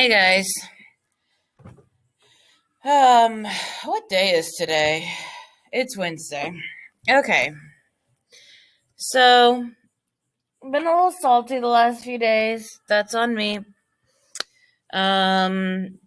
Hey guys. Um, what day is today? It's Wednesday. Okay. So, been a little salty the last few days. That's on me. Um,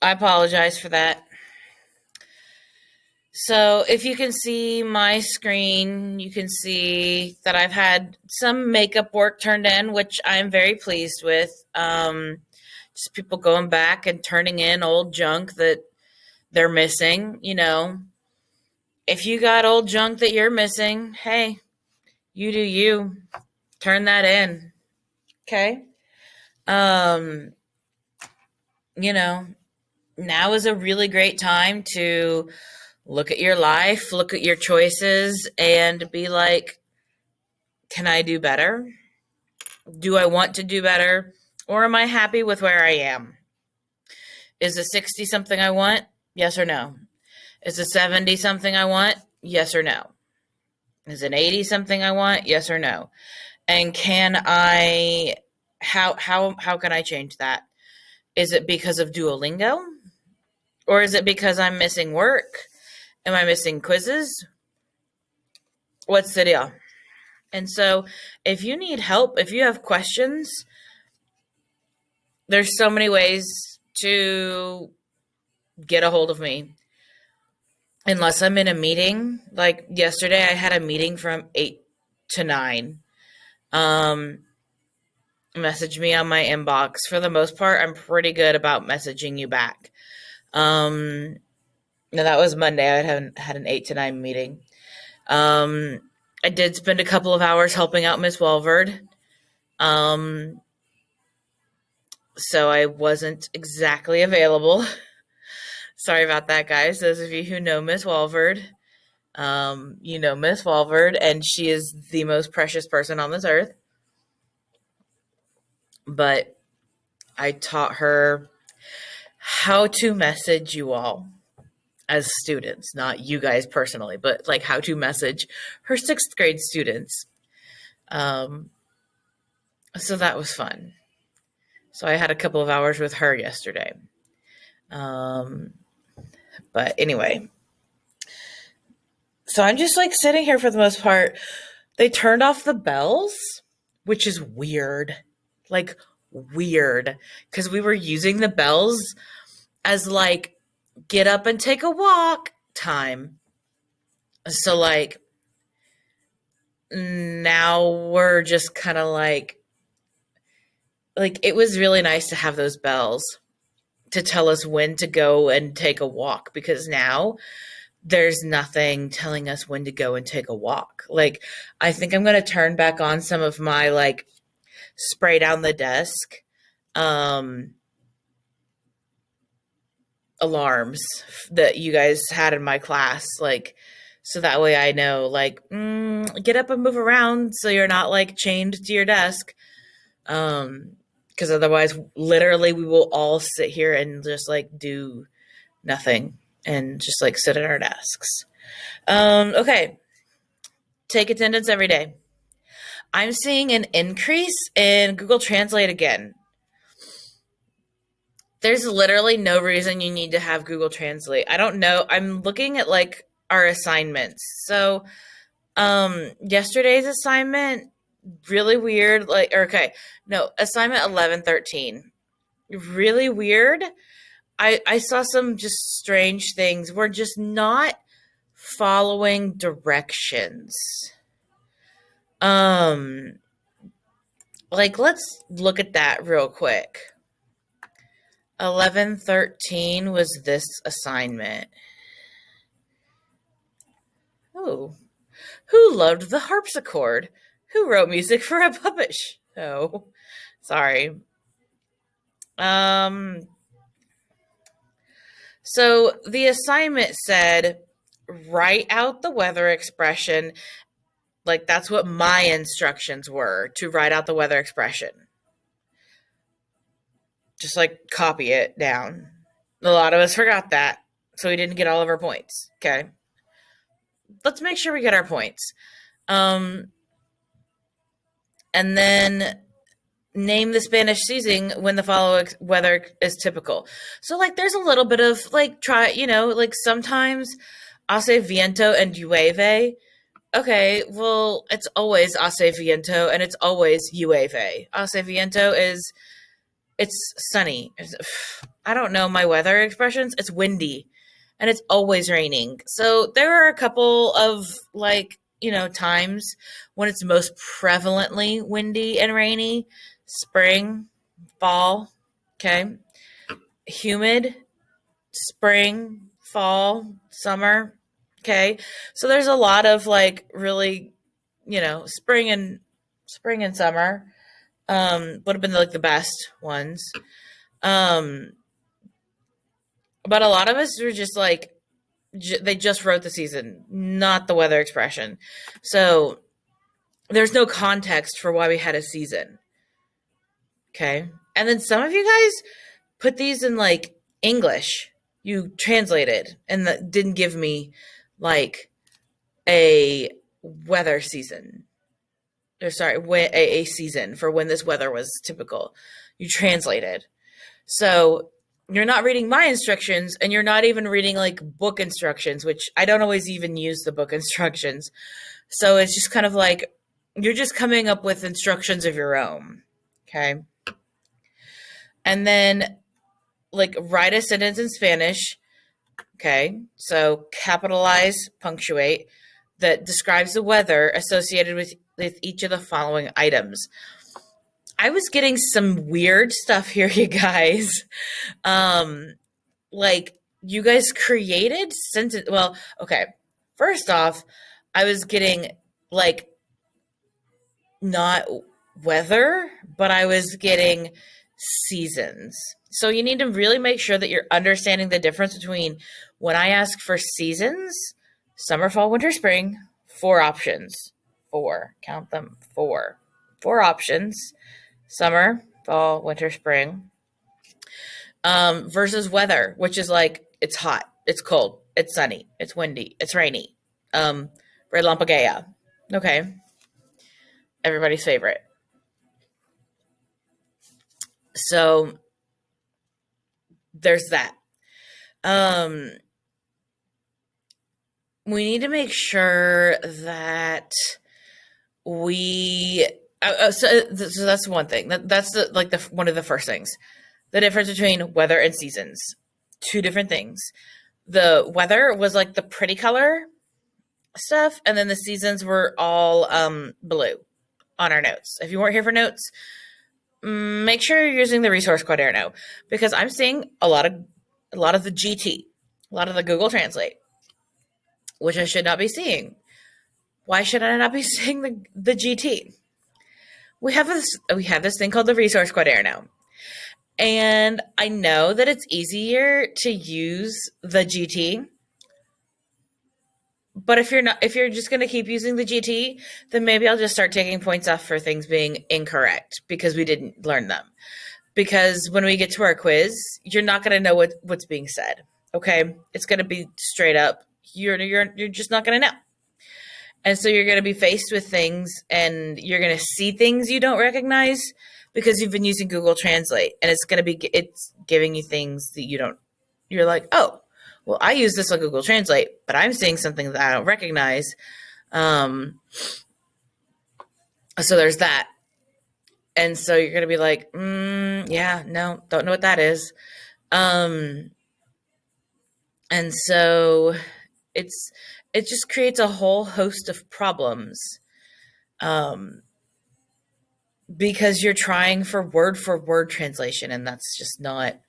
I apologize for that. So, if you can see my screen, you can see that I've had some makeup work turned in, which I'm very pleased with. Just people going back and turning in old junk that they're missing, if you got old junk that you're missing, hey, you do you. Turn that in. Okay? Um, you know, Now is a really great time to look at your life, look at your choices, and be like, can I do better? Do I want to do better? Or am I happy with where I am? Is a 60 something I want? Yes or no? Is a 70 something I want? Yes or no? Is an 80 something I want? Yes or no? And can I how can I change that? Is it because of Duolingo? Or is it because I'm missing work? Am I missing quizzes? What's the deal? And so if you need help, if you have questions, there's so many ways to get a hold of me. Unless I'm in a meeting, like yesterday I had a meeting from 8 to 9. Um Message me on my inbox. For the most part, I'm pretty good about messaging you back. Um, no, that was Monday. I had an 8 to 9 meeting. Um, I did spend a couple of hours helping out Miss Walvard. Um, so I wasn't exactly available. Sorry about that, guys. Those of you who know Miss Walvard, you know Miss Walvard, and she is the most precious person on this earth. But I taught her how to message you all as students, not you guys personally, but like how to message her sixth grade students. Um, so that was fun. So I had a couple of hours with her yesterday. Um, but anyway, so I'm just like sitting here for the most part. They turned off the bells, which is weird. Like, weird. Because we were using the bells as like get up and take a walk time. So, like, now we're just kind of like it was really nice to have those bells to tell us when to go and take a walk, because now there's nothing telling us when to go and take a walk. Like, I think I'm going to turn back on some of my like spray down the desk um alarms that you guys had in my class, like, so that way I know, like, get up and move around so you're not like chained to your desk. Because otherwise, literally, we will all sit here and just like do nothing and just like sit at our desks. Okay. Take attendance every day. I'm seeing an increase in Google Translate again. There's literally no reason you need to have Google Translate. I don't know. I'm looking at like our assignments. So, yesterday's assignment, really weird. Like, okay, no, assignment 1113, really weird. I saw some just strange things. We're just not following directions. Um, like, let's look at that real quick. 1113 was this assignment. Oh, who loved the harpsichord? Who wrote music for a puppet show? Sorry. Um, so the assignment said write out the weather expression. Like, that's what my instructions were, to write out the weather expression. Just like copy it down. A lot of us forgot that, so we didn't get all of our points. Okay. Let's make sure we get our points. Um, And then name the Spanish season when the following weather is typical. So like there's a little bit of like like sometimes hace viento and llueve. Okay, well it's always hace viento and it's always llueve. Hace viento is it's sunny. I don't know my weather expressions. It's windy and it's always raining. So there are a couple of times when it's most prevalently windy and rainy. Spring, fall, okay. Humid, spring, fall, summer, okay. So there's a lot of like really, spring and summer would have been like the best ones. Um but a lot of us were just like they just wrote the season, not the weather expression. So there's no context for why we had a season. Okay. And then some of you guys put these in like English. You translated and that didn't give me like a weather season. Or sorry, a season for when this weather was typical. You translated. So you're not reading my instructions and you're not even reading like book instructions, which I don't always even use the book instructions. So it's just kind of like you're just coming up with instructions of your own. Okay. And then like write a sentence in Spanish. Okay. So capitalize, punctuate that describes the weather associated with each of the following items. I was getting some weird stuff here, you guys. Like you guys created sentence. Well, okay. First off, I was getting like not weather, but I was getting seasons. So you need to really make sure that you're understanding the difference between when I ask for seasons, summer, fall, winter, spring, 4 options. 4. Count them. 4. 4 options. Summer, fall, winter, spring. Versus weather, which is like it's hot, it's cold, it's sunny, it's windy, it's rainy. Relampaguea. Okay. Everybody's favorite. So there's that. We need to make sure that we so that's one thing. That's one of the first things. The difference between weather and seasons. 2 different things. The weather was like the pretty color stuff, and then the seasons were all blue on our notes. If you weren't here for notes, make sure you're using the resource Quaderno because I'm seeing a lot of the GT, a lot of the Google Translate, which I should not be seeing. Why should I not be seeing the GT? We have this thing called the resource Quaderno. And I know that it's easier to use the GT. But if you're just going to keep using the GT, then maybe I'll just start taking points off for things being incorrect because we didn't learn them. Because when we get to our quiz, you're not going to know what's being said. Okay? It's going to be straight up. You're just not going to know. And so you're going to be faced with things and you're going to see things you don't recognize because you've been using Google Translate, and it's giving you things that you're like, oh, well, I use this on Google Translate, but I'm seeing something that I don't recognize. So there's that. And so you're going to be like, yeah, no, don't know what that is. And so it just creates a whole host of problems. Because you're trying for word translation, and that's just not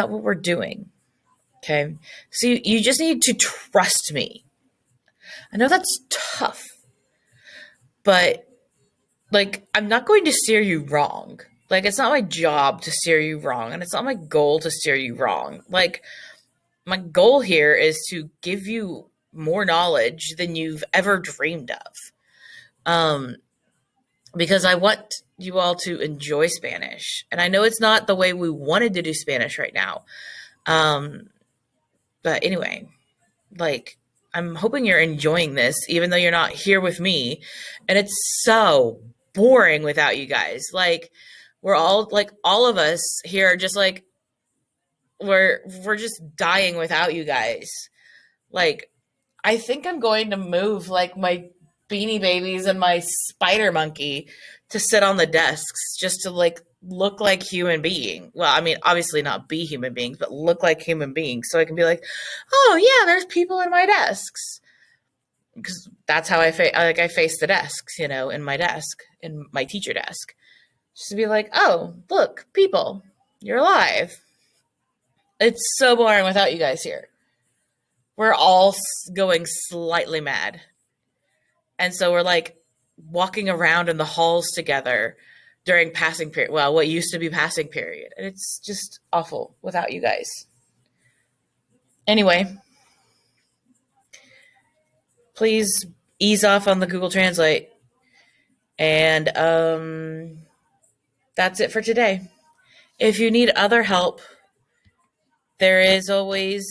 what we're doing. Okay. So you just need to trust me. I know that's tough, but like, I'm not going to steer you wrong. Like, it's not my job to steer you wrong, and it's not my goal to steer you wrong. Like, my goal here is to give you more knowledge than you've ever dreamed of. Because I want you all to enjoy Spanish. And I know it's not the way we wanted to do Spanish right now. But anyway, like, I'm hoping you're enjoying this, even though you're not here with me. And it's so boring without you guys. Like, we're all like, all of us here are just like, we're just dying without you guys. Like, I think I'm going to move like my Beanie Babies and my spider monkey to sit on the desks just to like look like human being. Well, I mean, obviously not be human beings, but look like human beings. So I can be like, oh yeah, there's people in my desks. Because that's how I face the desks, in my desk, in my teacher desk. Just to be like, oh, look, people, you're alive. It's so boring without you guys here. We're all going slightly mad. And so we're like walking around in the halls together during passing period. Well, what used to be passing period. And it's just awful without you guys. Anyway, please ease off on the Google Translate. And that's it for today. If you need other help, there is always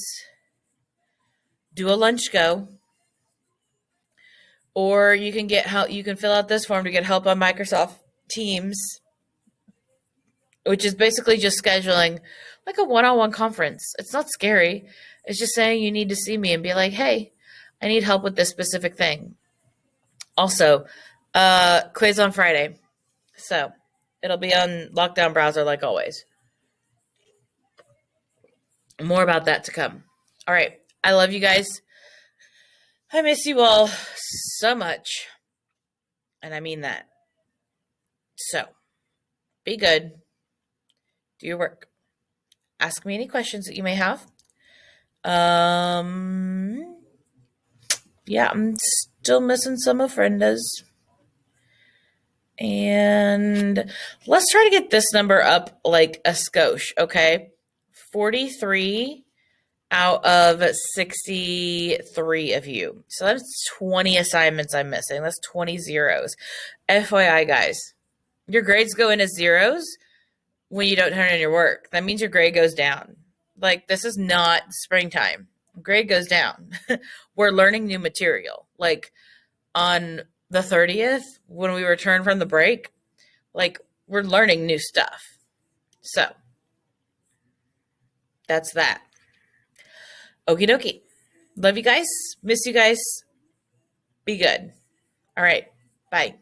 Do a Lunch Go. Or you can get help. You can fill out this form to get help on Microsoft Teams, which is basically just scheduling like a one-on-one conference. It's not scary. It's just saying you need to see me and be like, hey, I need help with this specific thing. Also, quiz on Friday. So it'll be on Lockdown Browser like always. More about that to come. All right. I love you guys. I miss you all so much. And I mean that. So, be good. Do your work. Ask me any questions that you may have. Yeah, I'm still missing some ofrendas. And let's try to get this number up like a skosh, okay? 43 out of 63 of you. So that's 20 assignments I'm missing. That's 20 zeros. FYI, guys, your grades go in as zeros when you don't turn in your work. That means your grade goes down. Like, this is not springtime. Grade goes down. We're learning new material. Like, on the 30th, when we return from the break, like, we're learning new stuff. So, that's that. Okie dokie. Love you guys. Miss you guys. Be good. All right. Bye.